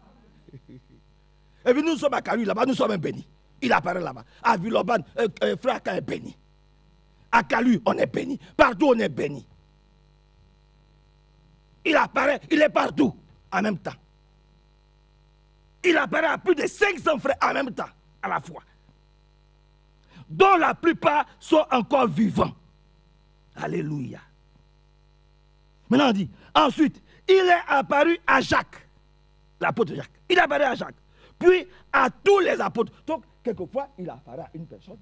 Et puis nous sommes à Calu là-bas, nous sommes bénis. Il apparaît là-bas. À Villeurbanne, frère Aka est béni. À Calu, on est béni. Partout, on est béni. Il apparaît, il est partout en même temps. Il apparaît à plus de 500 frères en même temps, à la fois. Dont la plupart sont encore vivants. Alléluia. Maintenant on dit, ensuite, il est apparu à Jacques, l'apôtre Jacques. Il est apparu à Jacques. Puis à tous les apôtres. Donc, quelquefois, il apparaît à une personne,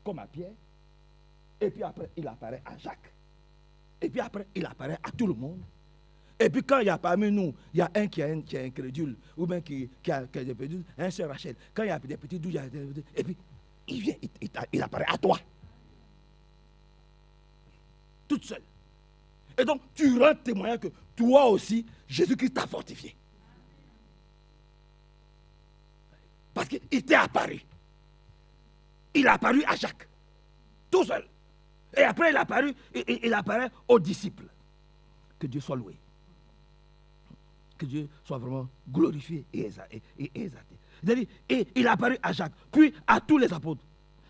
comme à Pierre. Et puis après, il apparaît à Jacques. Et puis après, il apparaît à tout le monde. Et puis quand il y a parmi nous, il y a un qui est incrédule, ou bien qui a des petits, un seul Rachel. Quand il y a des petits douze, et puis il vient, il apparaît à toi. Toute seule. Et donc, tu rends témoignage que toi aussi, Jésus-Christ t'a fortifié. Parce qu'il t'est apparu. Il est apparu à Jacques. Tout seul. Et après, il apparaît aux disciples. Que Dieu soit loué. Que Dieu soit vraiment glorifié et exalté. Et il apparut à Jacques, puis à tous les apôtres.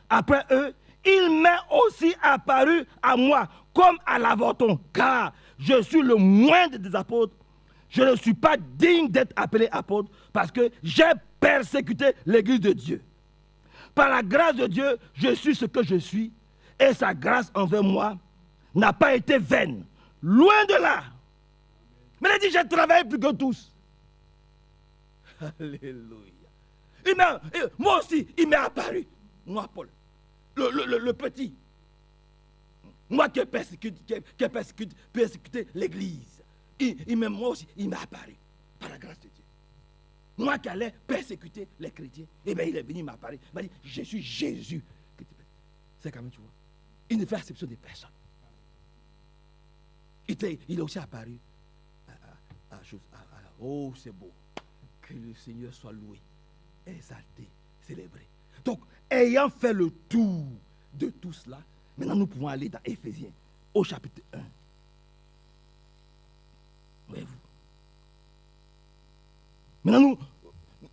Après eux, il m'est aussi apparu à moi, comme à l'avorton, car je suis le moindre des apôtres. Je ne suis pas digne d'être appelé apôtre, parce que j'ai persécuté l'église de Dieu. Par la grâce de Dieu, je suis ce que je suis, et sa grâce envers moi n'a pas été vaine. Loin de là. Mais il a dit, j'ai travaillé plus que tous. Alléluia. Moi aussi, il m'est apparu. Moi, Paul, le petit. Moi qui ai persécuté l'église. Moi aussi, il m'est apparu. Par la grâce de Dieu. Moi qui allais persécuter les chrétiens. Eh bien, il est venu m'apparaître. Il m'a dit, je suis Jésus. C'est quand même, tu vois. Il ne fait exception de personne. Il est aussi apparu. Oh, c'est beau. Que le Seigneur soit loué, exalté, célébré. Donc, ayant fait le tour de tout cela, maintenant nous pouvons aller dans Éphésiens, au chapitre 1. Voyez-vous. Maintenant,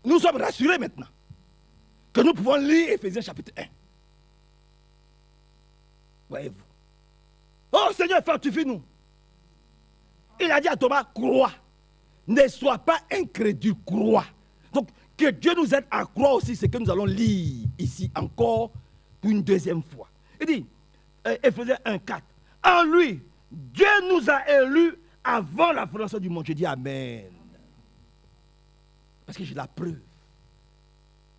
nous sommes rassurés maintenant que nous pouvons lire Éphésiens chapitre 1. Voyez-vous. Oh Seigneur, fortifie-nous. Il a dit à Thomas, crois. Ne sois pas incrédule, crois. Donc, que Dieu nous aide à croire aussi ce que nous allons lire ici encore pour une deuxième fois. Il dit, Éphésiens 1,4. En lui, Dieu nous a élus avant la fondation du monde. Je dis Amen. Parce que j'ai la preuve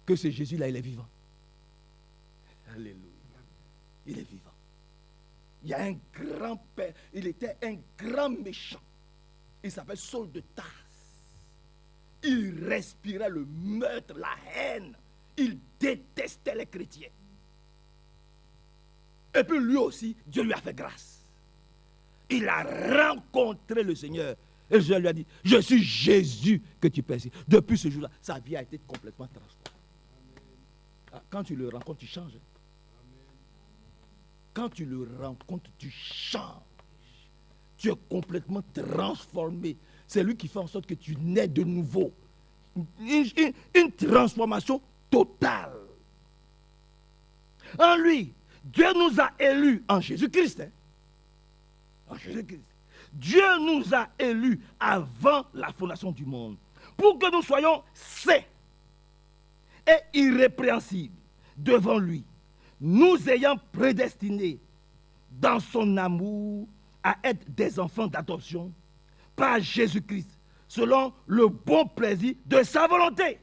que ce Jésus-là, il est vivant. Alléluia. Il est vivant. Il y a un grand père, il était un grand méchant. Il s'appelle Saul de Tarse. Il respirait le meurtre, la haine. Il détestait les chrétiens. Et puis lui aussi, Dieu lui a fait grâce. Il a rencontré le Seigneur. Et je lui ai dit, je suis Jésus que tu persécutes. Depuis ce jour-là, sa vie a été complètement transformée. Quand tu le rencontres, tu changes. Quand tu le rencontres, tu changes. Tu es complètement transformé. C'est lui qui fait en sorte que tu nais de nouveau. Une transformation totale. En lui, Dieu nous a élus en Jésus-Christ. En Jésus-Christ. Dieu nous a élus avant la fondation du monde pour que nous soyons saints et irrépréhensibles devant lui, nous ayant prédestinés dans son amour à être des enfants d'adoption par Jésus-Christ, selon le bon plaisir de sa volonté,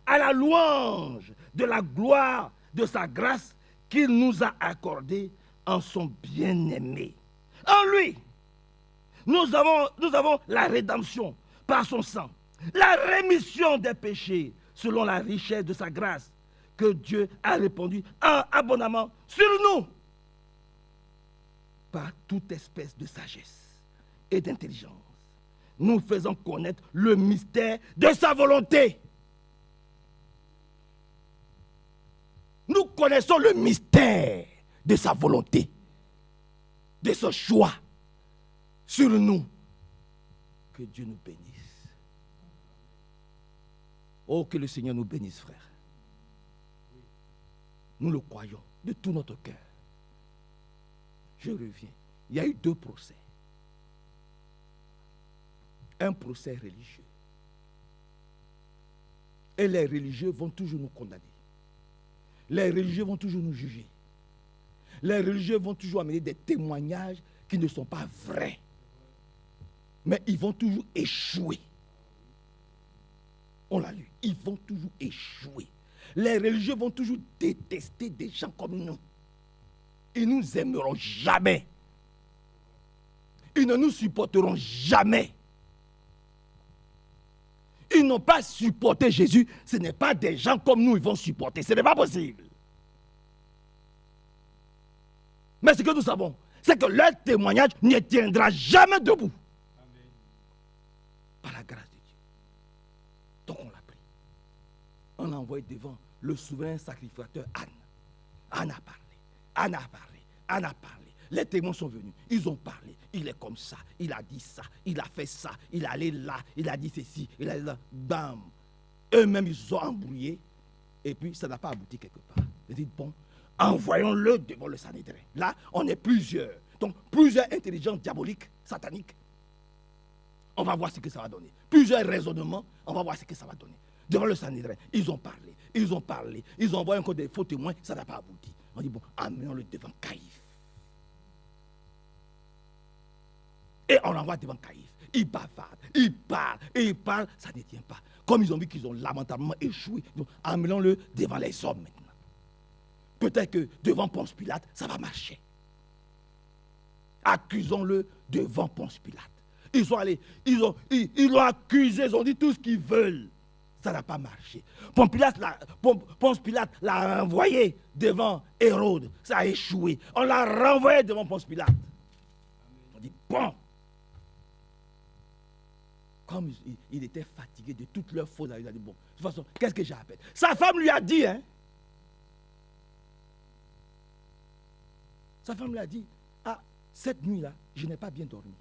à la louange de la gloire de sa grâce qu'il nous a accordée en son bien-aimé. En lui, nous avons la rédemption par son sang, la rémission des péchés selon la richesse de sa grâce que Dieu a répandue abondamment sur nous par toute espèce de sagesse et d'intelligence, nous faisons connaître le mystère de sa volonté. Nous connaissons le mystère de sa volonté, de son choix sur nous. Que Dieu nous bénisse. Oh, que le Seigneur nous bénisse, frère. Nous le croyons de tout notre cœur. Je reviens. Il y a eu 2 procès. Un procès religieux. Et les religieux vont toujours nous condamner. Les religieux vont toujours nous juger. Les religieux vont toujours amener des témoignages qui ne sont pas vrais. Mais ils vont toujours échouer. On l'a lu. Ils vont toujours échouer. Les religieux vont toujours détester des gens comme nous. Ils ne nous aimeront jamais. Ils ne nous supporteront jamais. Ils n'ont pas supporté Jésus. Ce n'est pas des gens comme nous ils vont supporter. Ce n'est pas possible. Mais ce que nous savons, c'est que leur témoignage ne tiendra jamais debout. Amen. Par la grâce de Dieu. Donc on l'a pris. On a envoyé devant le souverain sacrificateur Anne. Anne a parlé. Anne a parlé. Anne a parlé. Les témoins sont venus. Ils ont parlé. Il est comme ça. Il a dit ça. Il a fait ça. Il est allé là. Il a dit ceci. Il a dit là. Bam. Eux-mêmes, ils ont embrouillé. Et puis, ça n'a pas abouti quelque part. Ils disent, bon, envoyons-le devant le Sanhédrin. Là, on est plusieurs. Donc, plusieurs intelligences diaboliques, sataniques. On va voir ce que ça va donner. Plusieurs raisonnements, on va voir ce que ça va donner. Devant le Sanhédrin, ils ont parlé. Ils ont parlé. Ils ont envoyé encore des faux témoins. Ça n'a pas abouti. On dit, bon, amenons-le devant Caïphe. Et on l'envoie devant Caïphe. Il bavarde, il parle, et il parle, ça ne tient pas. Comme ils ont vu qu'ils ont lamentablement échoué, donc amenons-le devant les hommes maintenant. Peut-être que devant Ponce Pilate, ça va marcher. Accusons-le devant Ponce Pilate. Ils sont allés, ils l'ont accusé, ils ont dit tout ce qu'ils veulent. Ça n'a pas marché. Ponce Pilate l'a renvoyé devant Hérode. Ça a échoué. On l'a renvoyé devant Ponce Pilate. On dit, bon. Comme il était fatigué de toutes leurs fautes, il a dit, bon, de toute façon, qu'est-ce que j'appelle? Sa femme lui a dit, hein. Sa femme lui a dit, ah, cette nuit-là, je n'ai pas bien dormi.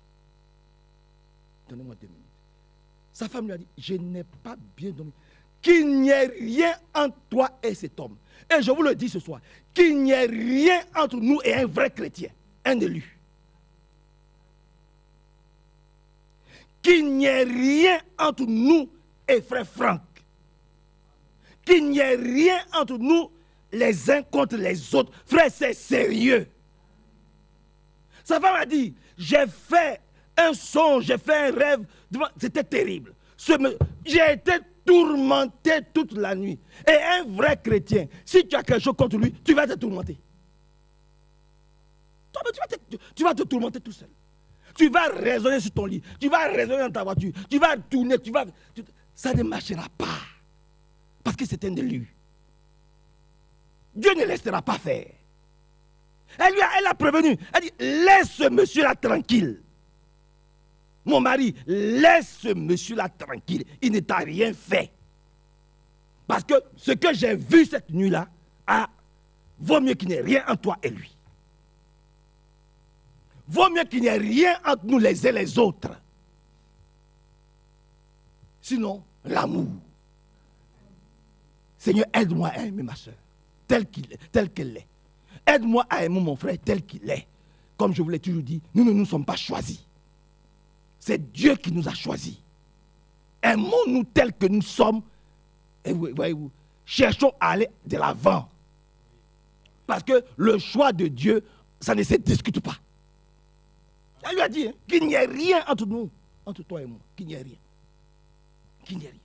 Donnez-moi 2 minutes. Sa femme lui a dit, je n'ai pas bien dormi. Qu'il n'y ait rien entre toi et cet homme. Et je vous le dis ce soir, qu'il n'y ait rien entre nous et un vrai chrétien, un élu. Qu'il n'y ait rien entre nous et frère Franck. Qu'il n'y ait rien entre nous les uns contre les autres. Frère, c'est sérieux. Sa femme a dit, j'ai fait un songe, j'ai fait un rêve. C'était terrible. J'ai été tourmenté toute la nuit. Et un vrai chrétien, si tu as quelque chose contre lui, tu vas te tourmenter. Toi, tu vas te tourmenter tout seul. Tu vas raisonner sur ton lit, tu vas raisonner dans ta voiture, tu vas tourner, ça ne marchera pas. Parce que c'est un élu. Dieu ne laissera pas faire. Elle a prévenu. Elle dit, laisse ce monsieur-là tranquille. Mon mari, laisse ce monsieur-là tranquille. Il ne t'a rien fait. Parce que ce que j'ai vu cette nuit-là, vaut mieux qu'il n'y ait rien entre toi et lui. Vaut mieux qu'il n'y ait rien entre nous les uns et les autres. Sinon, l'amour. Seigneur, aide-moi à aimer ma soeur, telle qu'elle est. Aide-moi à aimer mon frère tel qu'il est. Comme je vous l'ai toujours dit, nous ne nous sommes pas choisis. C'est Dieu qui nous a choisis. Aimons-nous tels que nous sommes. Et voyez-vous, cherchons à aller de l'avant. Parce que le choix de Dieu, ça ne se discute pas. Elle lui a dit, hein, qu'il n'y ait rien entre nous, entre toi et moi, qu'il n'y ait rien. Qu'il n'y ait rien.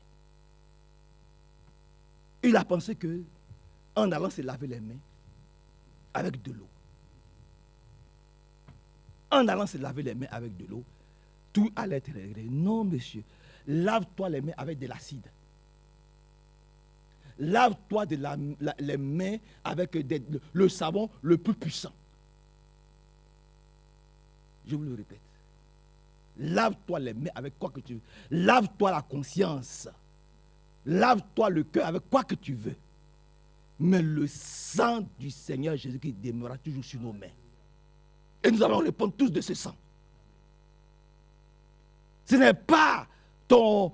Il a pensé que, en allant se laver les mains avec de l'eau, en allant se laver les mains avec de l'eau, tout allait être réglé. Non, monsieur, lave-toi les mains avec de l'acide. Lave-toi les mains avec le savon le plus puissant. Je vous le répète. Lave-toi les mains avec quoi que tu veux. Lave-toi la conscience. Lave-toi le cœur avec quoi que tu veux. Mais le sang du Seigneur Jésus-Christ demeurera toujours sur nos mains. Et nous allons répondre tous de ce sang. Ce n'est pas ton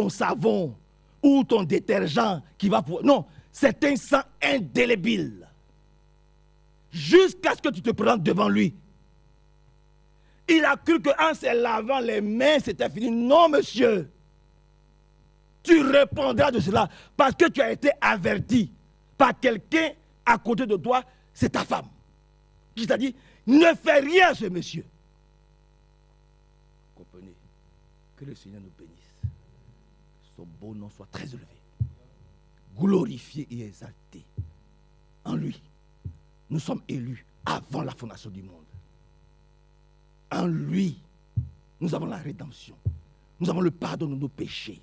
savon ou ton détergent qui va pouvoir... Non, c'est un sang indélébile. Jusqu'à ce que tu te présentes devant lui. Il a cru qu'en se lavant les mains, c'était fini. Non, monsieur. Tu répondras de cela parce que tu as été averti par quelqu'un à côté de toi, c'est ta femme. Qui t'a dit, ne fais rien à ce monsieur. Comprenez, que le Seigneur nous bénisse. Que son beau nom soit très élevé. Glorifié et exalté. En lui, nous sommes élus avant la fondation du monde. En lui, nous avons la rédemption. Nous avons le pardon de nos péchés.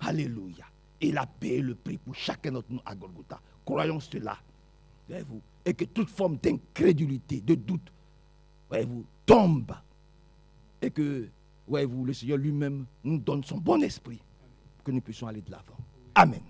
Alléluia. Il a payé le prix pour chacun d'entre nous à Golgotha. Croyons cela. Voyez-vous, et que toute forme d'incrédulité, de doute, voyez-vous, tombe. Et que, voyez-vous, le Seigneur lui-même nous donne son bon esprit pour que nous puissions aller de l'avant. Amen.